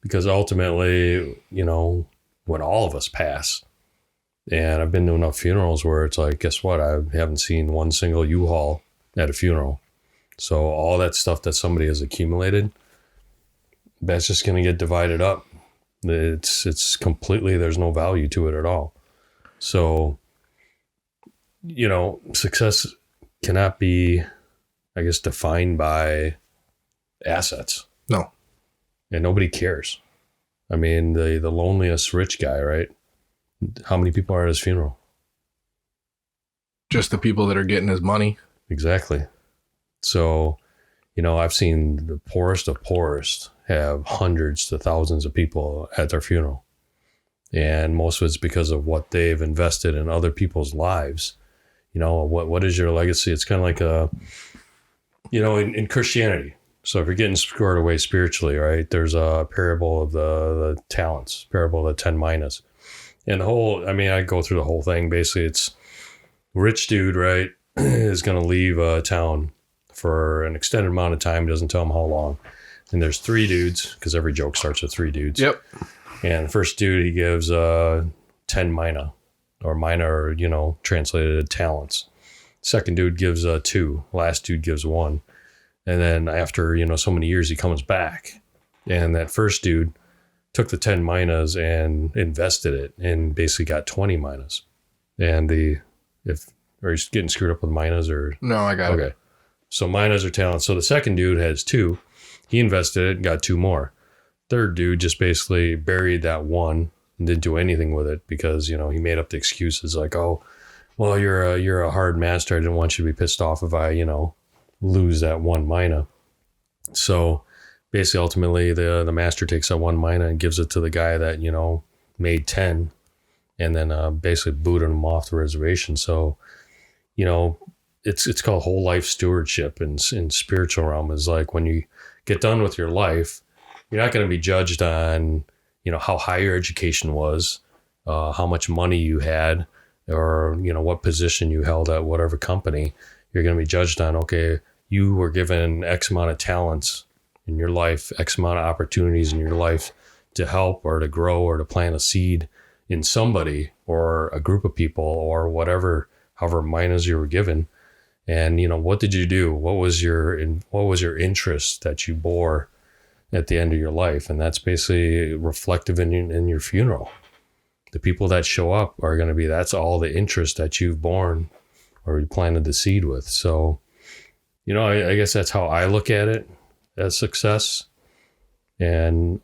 Because ultimately, when all of us pass, and I've been to enough funerals where it's like, guess what? I haven't seen one single U-Haul at a funeral. So all that stuff that somebody has accumulated, that's just going to get divided up. It's completely, there's no value to it at all. So, success cannot be, I guess, defined by assets. No. And nobody cares. I mean, the loneliest rich guy, right? How many people are at his funeral? Just the people that are getting his money. Exactly. So, I've seen the poorest of poorest have hundreds to thousands of people at their funeral. And most of it's because of what they've invested in other people's lives. What is your legacy? It's kind of like in Christianity. So if you're getting squared away spiritually, right, there's a parable of the talents, parable of the 10 minas. And I go through the whole thing. Basically, it's rich dude, right, is going to leave a town for an extended amount of time, doesn't tell him how long. And there's 3 dudes, because every joke starts with 3 dudes. Yep. And the first dude, he gives 10 mina, or translated talents. Second dude gives 2. Last dude gives 1. And then after, so many years, he comes back. And that first dude took the 10 minas and invested it and basically got 20 minas. And are you getting screwed up with minas or? No, I got it. Okay. So minas are talents. So the second dude has 2. He invested it and got 2 more. Third dude just basically buried that 1 and didn't do anything with it because, he made up the excuses like, oh, well, you're a hard master. I didn't want you to be pissed off if I, lose that 1 mina. So basically, ultimately, the master takes that 1 mina and gives it to the guy that, made 10 and then basically booted him off the reservation. So, it's called whole life stewardship in spiritual realm. Is like when you get done with your life, you're not going to be judged on, how high your education was, how much money you had, or, what position you held at whatever company. You're going to be judged on, okay, you were given X amount of talents in your life, X amount of opportunities in your life to help or to grow or to plant a seed in somebody or a group of people or whatever, however minas you were given. And, what did you do? What was your interest that you bore at the end of your life? And that's basically reflective in your funeral. The people that show up are going to be, that's all the interest that you've borne or you planted the seed with. So, I guess that's how I look at it as success. And,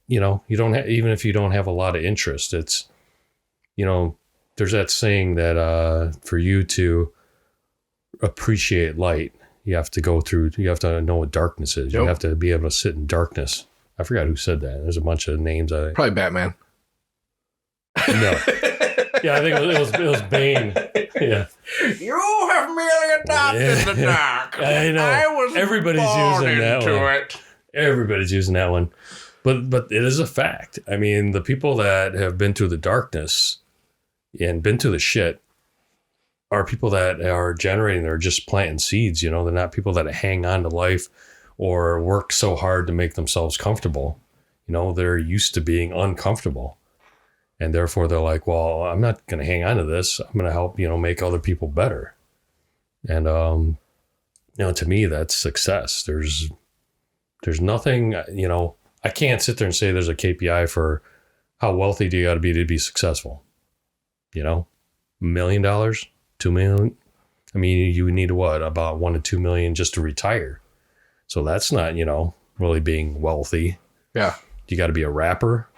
you don't have, even if you don't have a lot of interest, it's, there's that saying that for you to appreciate light, you have to know what darkness is. Yep. You have to be able to sit in darkness. I forgot who said that. There's a bunch of names. Probably Batman. No. Yeah, I think it was Bane. Yeah. You have merely adopted the dark. I know. Everybody's using that one. Everybody's using that one. But it is a fact. I mean, the people that have been through the darkness and been through the shit are people that are generating, they're just planting seeds, you know, they're not people that hang on to life or work so hard to make themselves comfortable. You know, they're used to being uncomfortable. And therefore they're like, well, I'm not going to hang on to this. I'm going to help, you know, make other people better. And, you know, to me, that's success. There's nothing, you know, I can't sit there and say there's a KPI for how wealthy do you got to be successful. You know, $1 million, $2 million. I mean, you need what, about 1 to 2 million just to retire. So that's not, you know, really being wealthy. Yeah. You got to be a rapper.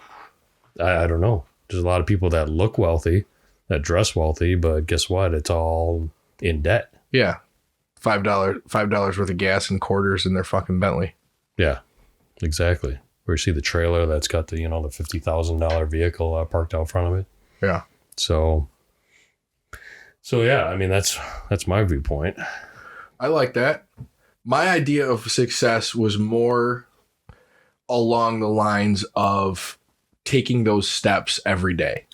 I don't know. There's a lot of people that look wealthy, that dress wealthy, but guess what? It's all in debt. Yeah. $5 worth of gas and quarters in their fucking Bentley. Yeah, exactly. Where you see the trailer that's got the, you know, the $50,000 vehicle parked out front of it. Yeah. So yeah, I mean, that's my viewpoint. I like that. My idea of success was more along the lines of taking those steps every day,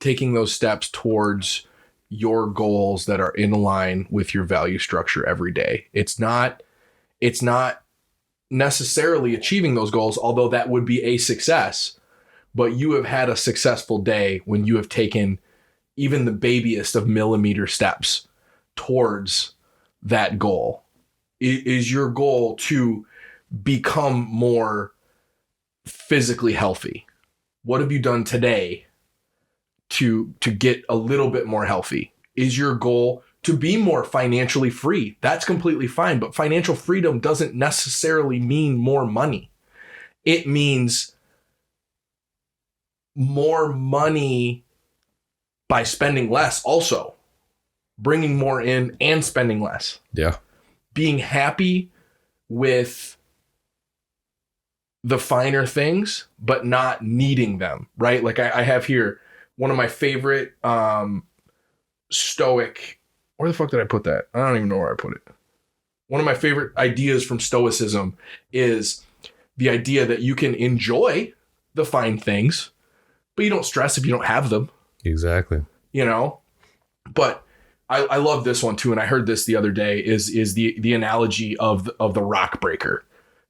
taking those steps towards your goals that are in line with your value structure every day. It's not necessarily achieving those goals, although that would be a success, but you have had a successful day when you have taken even the babyest of millimeter steps towards that goal. Is your goal to become more physically healthy? What have you done today to get a little bit more healthy? Is your goal to be more financially free? That's completely fine, but financial freedom doesn't necessarily mean more money. It means more money by spending less, also bringing more in and spending less. Yeah. Being happy with the finer things, but not needing them, right? Like I have here one of my favorite Stoic. Where the fuck did I put that? I don't even know where I put it. One of my favorite ideas from Stoicism is the idea that you can enjoy the fine things, but you don't stress if you don't have them. Exactly. You know? But I love this one too, and I heard this the other day, is the analogy of the rock breaker.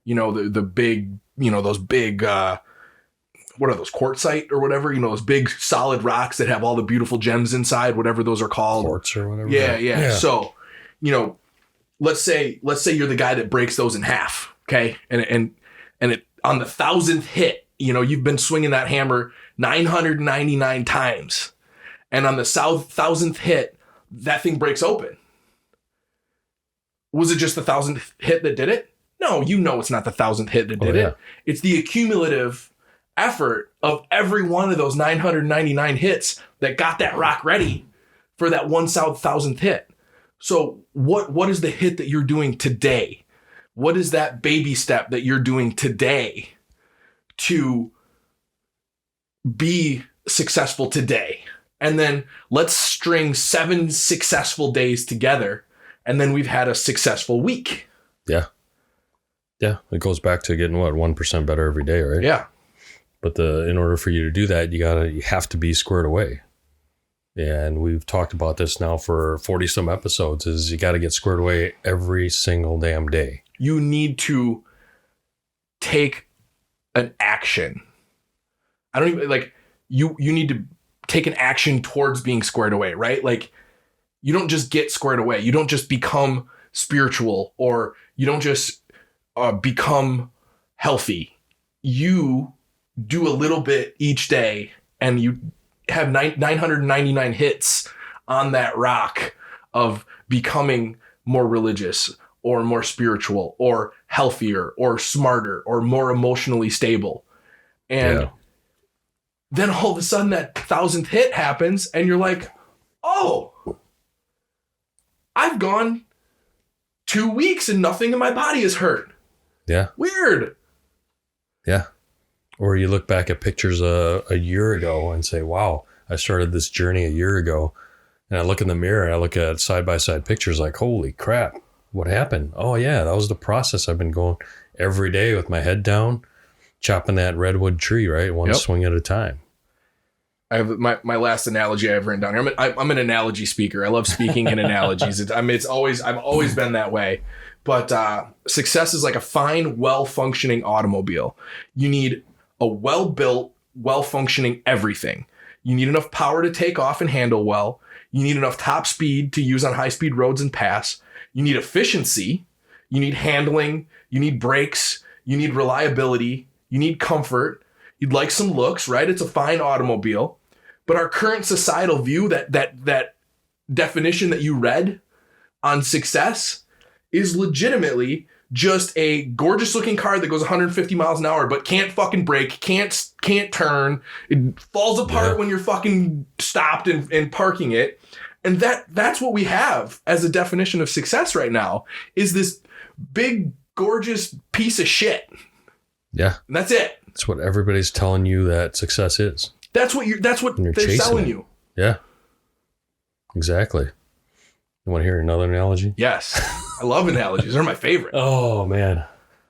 You know, the big, you know, those big what are those, quartzite or whatever, you know, those big solid rocks that have all the beautiful gems inside, whatever those are called. Quartz or whatever. Yeah. So, you know, let's say you're the guy that breaks those in half, okay? And it on the 1,000th hit, you know, you've been swinging that hammer 999 times. And on the 1,000th hit, that thing breaks open. Was it just the 1,000th hit that did it? No, you know it's not the 1,000th hit that did it. It's the accumulative effort of every one of those 999 hits that got that rock ready for that 1,000th hit. So what is the hit that you're doing today? What is that baby step that you're doing today to be successful today? And then let's string 7 successful days together, and then we've had a successful week. Yeah. Yeah. It goes back to getting 1% better every day, right? Yeah. But in order for you to do that, you have to be squared away. And we've talked about this now for 40 some episodes, is you got to get squared away every single damn day. You need to take an action. I don't even like you need to take an action towards being squared away, right? Like you don't just get squared away. You don't just become spiritual, or you don't just become healthy. You do a little bit each day, and you have 999 hits on that rock of becoming more religious or more spiritual or healthier or smarter or more emotionally stable. And then all of a sudden that 1,000th hit happens and you're like, oh, I've gone 2 weeks and nothing in my body is hurt. Yeah. Weird. Yeah. Or you look back at pictures a year ago and say, wow, I started this journey a year ago. And I look in the mirror and I look at side-by-side pictures like, holy crap, what happened? Oh, yeah, that was the process I've been going every day with my head down, chopping that redwood tree, right? One swing at a time. I have my last analogy I've written down here. I'm an analogy speaker. I love speaking in analogies. I've always been that way. But success is like a fine, well-functioning automobile. You need a well-built, well-functioning everything. You need enough power to take off and handle well. You need enough top speed to use on high-speed roads and pass. You need efficiency. You need handling. You need brakes. You need reliability. You need comfort. You'd like some looks, right? It's a fine automobile. But our current societal view, that definition that you read on success is legitimately just a gorgeous looking car that goes 150 miles an hour, but can't fucking brake, can't turn. It falls apart when you're fucking stopped and parking it. And that's what we have as a definition of success right now, is this big, gorgeous piece of shit. Yeah. And that's it. That's what everybody's telling you that success is. That's what they're selling you. Yeah. Exactly. You want to hear another analogy? Yes. I love analogies. They're my favorite. Oh, man.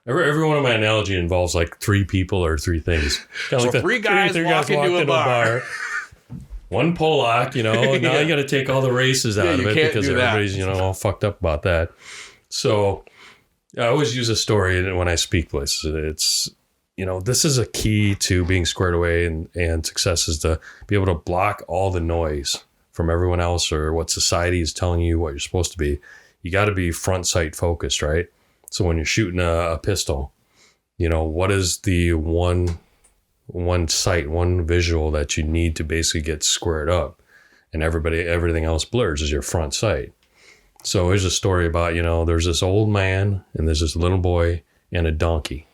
Every one of my analogy involves like three people or three things. Kind of So like three guys walk into a bar. One Polak, now you got to take all the races out of it because everybody's, all fucked up about that. So I always use a story when I speak places. It's, this is a key to being squared away and success is to be able to block all the noise from everyone else or what society is telling you what you're supposed to be. You got to be front sight focused, right? So when you're shooting a pistol, what is the one sight, one visual that you need to basically get squared up, and everything else blurs is your front sight. So here's a story about, there's this old man and there's this little boy and a donkey,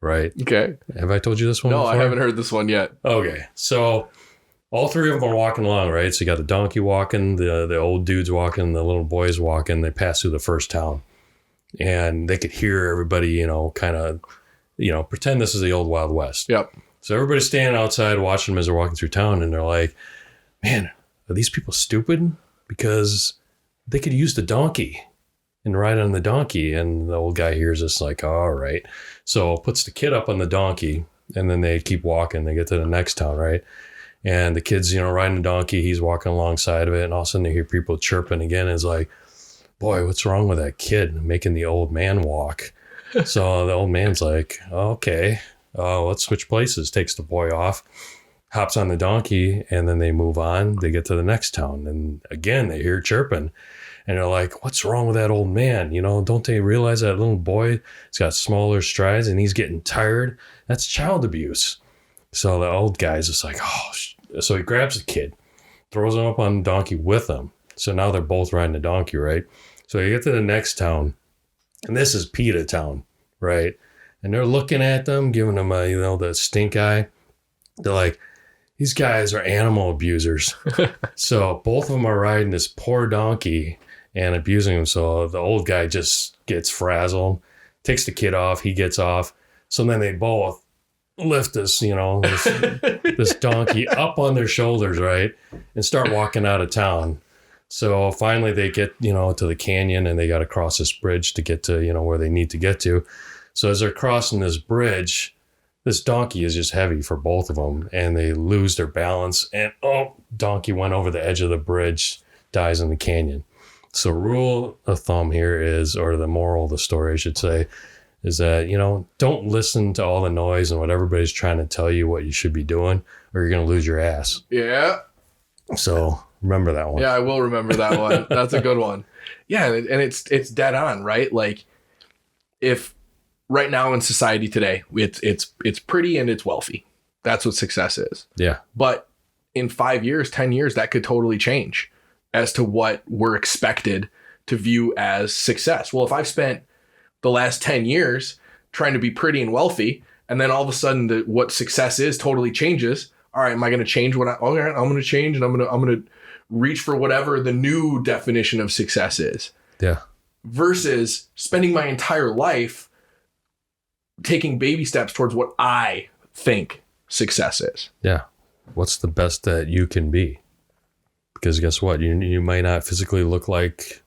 right? Okay. Have I told you this one before? I haven't heard this one yet. Okay. So all three of them are walking along, right? So you got the donkey walking, the old dude's walking, the little boy's walking. They pass through the first town and they could hear everybody, kind of, pretend this is the old Wild West. Yep. So everybody's standing outside watching them as they're walking through town, and they're like, man, are these people stupid? Because they could use the donkey and ride on the donkey. And the old guy hears this like, all right. So puts the kid up on the donkey, and then they keep walking. They get to the next town, right? And the kid's, riding the donkey. He's walking alongside of it. And all of a sudden they hear people chirping again. It's like, boy, what's wrong with that kid making the old man walk? So the old man's like, okay, let's switch places. Takes the boy off, hops on the donkey, and then they move on. They get to the next town. And again, they hear chirping. And they're like, what's wrong with that old man? Don't they realize that little boy has got smaller strides and he's getting tired? That's child abuse. So the old guy's just like, oh, so he grabs the kid, throws him up on the donkey with him. So now they're both riding the donkey, right? So you get to the next town, and this is PETA town, right? And they're looking at them, giving them the stink eye. They're like, these guys are animal abusers. So both of them are riding this poor donkey and abusing him. So the old guy just gets frazzled, takes the kid off, he gets off. So then they both lift this, this donkey up on their shoulders, right? And start walking out of town. So finally they get, to the canyon, and they got to cross this bridge to get to, where they need to get to. So as they're crossing this bridge, this donkey is just heavy for both of them, and they lose their balance, and donkey went over the edge of the bridge, dies in the canyon. So rule of thumb here is, or the moral of the story, I should say, is that, don't listen to all the noise and what everybody's trying to tell you what you should be doing, or you're going to lose your ass. Yeah. So remember that one. Yeah, I will remember that one. That's a good one. Yeah. And it's dead on, right? Like, if right now in society today, it's pretty and it's wealthy. That's what success is. Yeah. But in 5 years, 10 years, that could totally change as to what we're expected to view as success. Well, if I've spent the last 10 years trying to be pretty and wealthy, and then all of a sudden what success is totally changes, all right, am I going to change what all right, I'm going to change and I'm going to reach for whatever the new definition of success is. Yeah. Versus spending my entire life taking baby steps towards what I think success is. Yeah. What's the best that you can be? Because guess what? You might not physically look like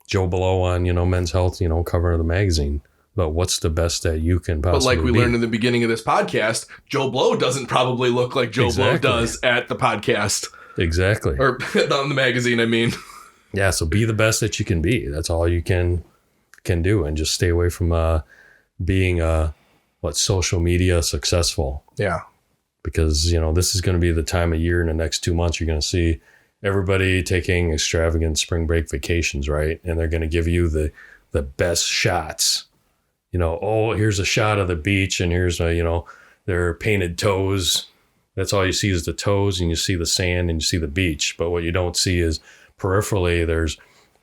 Joe Blow on, Men's Health, cover of the magazine. But what's the best that you can possibly But like we be? learned in the beginning of this podcast, Joe Blow doesn't probably look like Joe Blow does at the podcast. Exactly. Or on the magazine, I mean. Yeah, so be the best that you can be. That's all you can do. And just stay away from being social media successful. Yeah. Because, this is going to be the time of year in the next 2 months you're going to see everybody taking extravagant spring break vacations, right? And they're going to give you the best shots. Here's a shot of the beach and here's their painted toes. That's all you see is the toes, and you see the sand and you see the beach. But what you don't see is peripherally there's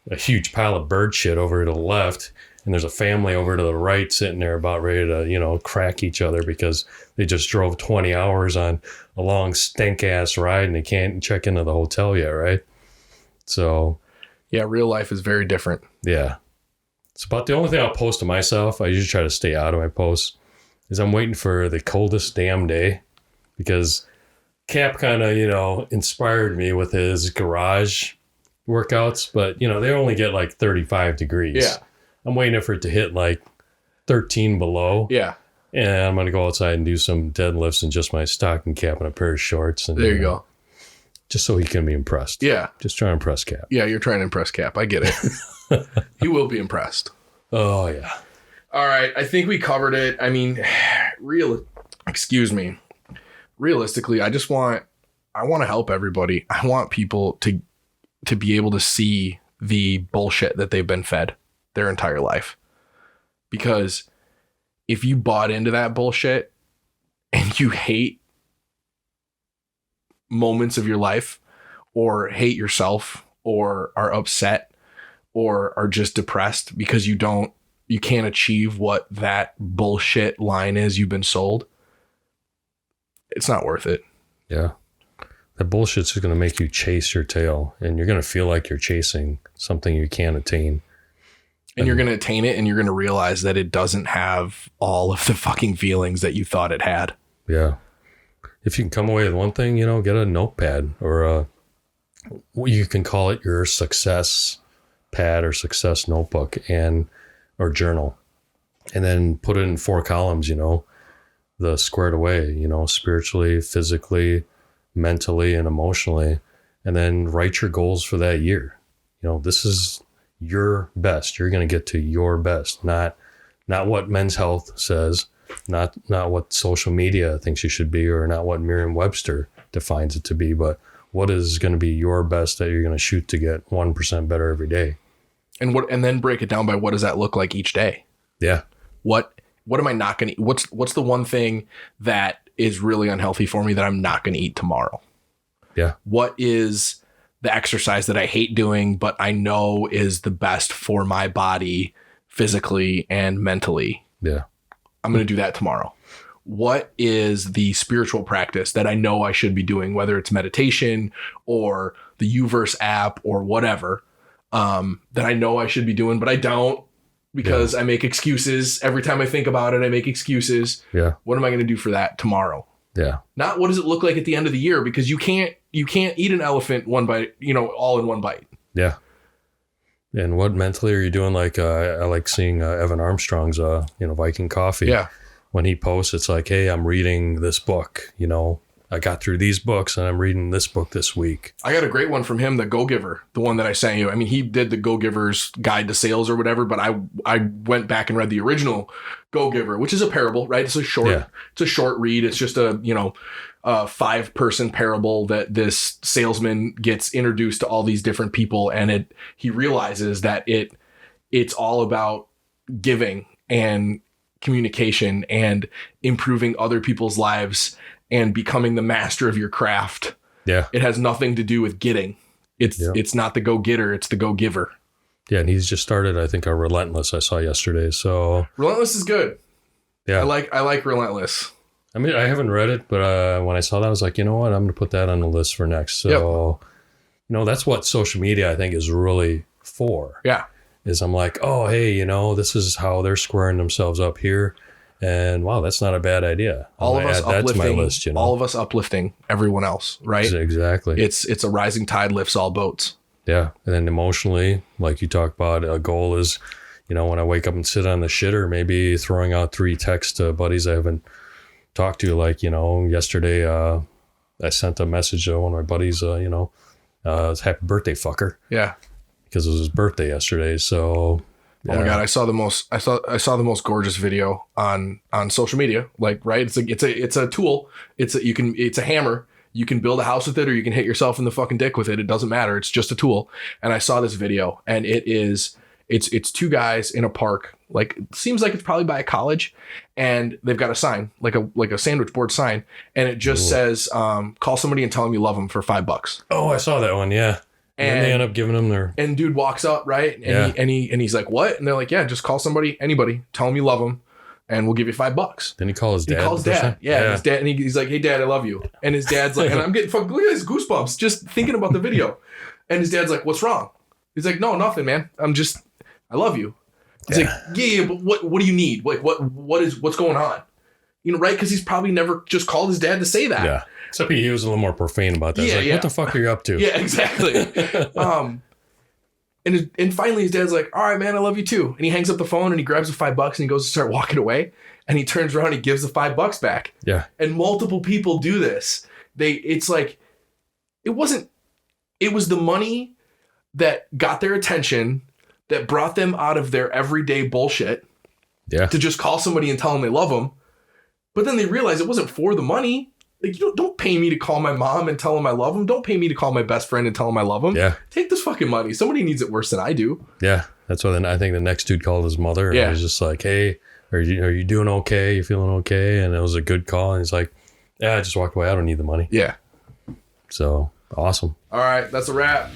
a huge pile of bird shit over to the left, and there's a family over to the right sitting there about ready to, crack each other because they just drove 20 hours on a long stink ass ride and they can't check into the hotel yet, right? So yeah, real life is very different. Yeah. It's about the only thing I'll post to myself. I usually try to stay out of my posts. Is I'm waiting for the coldest damn day, because Cap kind of, inspired me with his garage workouts, but they only get like 35 degrees. Yeah. I'm waiting for it to hit like 13 below. Yeah. And I'm going to go outside and do some deadlifts in just my stocking cap and a pair of shorts. And there you go. Just so he can be impressed. Yeah. Just try to impress Cap. Yeah, you're trying to impress Cap. I get it. He will be impressed. Oh, yeah. All right. I think we covered it. I mean, realistically, I want to help everybody. I want people to be able to see the bullshit that they've been fed their entire life. Because if you bought into that bullshit and you hate moments of your life, or hate yourself, or are upset, or are just depressed because you can't achieve what that bullshit line is you've been sold, it's not worth it. Yeah. That bullshit's going to make you chase your tail, and you're going to feel like you're chasing something you can't attain. And you're going to attain it, and you're going to realize that it doesn't have all of the fucking feelings that you thought it had. Yeah. If you can come away with one thing, get a notepad, or you can call it your success pad or success notebook or journal, and then put it in 4 columns, the squared away, spiritually, physically, mentally, and emotionally, and then write your goals for that year. This is your best. You're going to get to your best, not what Men's Health says, not what social media thinks you should be, or not what Merriam-Webster defines it to be, but what is going to be your best that you're going to shoot to get 1% better every day. And then break it down by what does that look like each day? Yeah. What am I not going to eat? What's the one thing that is really unhealthy for me that I'm not going to eat tomorrow? Yeah. What is the exercise that I hate doing, but I know is the best for my body physically and mentally? Yeah. I'm going to do that tomorrow. What is the spiritual practice that I know I should be doing, whether it's meditation or the Uverse app or whatever, that I know I should be doing, but I don't, because I make excuses. Every time I think about it, I make excuses. Yeah. What am I going to do for that tomorrow? Yeah. Not what does it look like at the end of the year, because you can't eat an elephant one bite, all in one bite. Yeah. And what mentally are you doing? Like, I like seeing Evan Armstrong's, Viking Coffee. Yeah. When he posts, it's like, hey, I'm reading this book, I got through these books and I'm reading this book this week. I got a great one from him, The Go-Giver, the one that I sent you. I mean, he did the Go-Giver's Guide to Sales or whatever, but I went back and read the original Go-Giver, which is a parable, right? It's a short read. It's just a 5-person parable that this salesman gets introduced to all these different people, and he realizes that it's all about giving and communication and improving other people's lives and becoming the master of your craft. Yeah. It has nothing to do with getting. It's not the go-getter, it's the go-giver. Yeah, and he's just started, I think, a Relentless I saw yesterday. So Relentless is good. Yeah. I like Relentless. I mean, I haven't read it, but when I saw that, I was like, you know what? I'm going to put that on the list for next. So, that's what social media, I think, is really for. Yeah. Is I'm like, oh, hey, this is how they're squaring themselves up here. And wow, that's not a bad idea. All of us that's uplifting, my list, all of us uplifting everyone else, right? Exactly. It's a rising tide lifts all boats. Yeah. And then emotionally, like you talk about, a goal is, when I wake up and sit on the shitter, maybe throwing out 3 texts to buddies I haven't talked to. Like, yesterday, I sent a message to one of my buddies, it's happy birthday, fucker. Yeah. Because it was his birthday yesterday. So, yeah. Oh my God, I saw the most gorgeous video on social media. Like, right? It's a tool. It's a hammer. You can build a house with it, or you can hit yourself in the fucking dick with it. It doesn't matter. It's just a tool. And I saw this video, and it's 2 guys in a park. Like, it seems like it's probably by a college, and they've got a sign, like a sandwich board sign, and it just says, call somebody and tell them you love them for $5. Oh, I saw that one. Yeah. And they end up giving them their... And dude walks up, right? And he's like, what? And they're like, yeah, just call anybody, tell them you love them, and we'll give you $5. Then he calls his dad. He calls dad. Yeah. His dad, and he's like, hey, Dad, I love you. And his dad's like, and I'm getting fucking, look at his goosebumps just thinking about the video. And his dad's like, what's wrong? He's like, no, nothing, man. I love you. He's like, yeah, but what do you need? Like, what's going on? Right? Because he's probably never just called his dad to say that. Yeah. Except he was a little more profane about that. Yeah, what the fuck are you up to? Yeah, exactly. And finally his dad's like, all right, man, I love you too. And he hangs up the phone and he grabs the $5 and he goes to start walking away. And he turns around and he gives the $5 back. Yeah. And multiple people do this. It's like, it was the money that got their attention, that brought them out of their everyday bullshit. Yeah. To just call somebody and tell them they love them. But then they realized it wasn't for the money. Like, don't pay me to call my mom and tell them I love them. Don't pay me to call my best friend and tell them I love them. Yeah. Take this fucking money. Somebody needs it worse than I do. Yeah. That's what I think the next dude called his mother. And he was just like, hey, are you doing okay? You feeling okay? And it was a good call. And he's like, yeah, I just walked away. I don't need the money. Yeah. So awesome. All right. That's a wrap.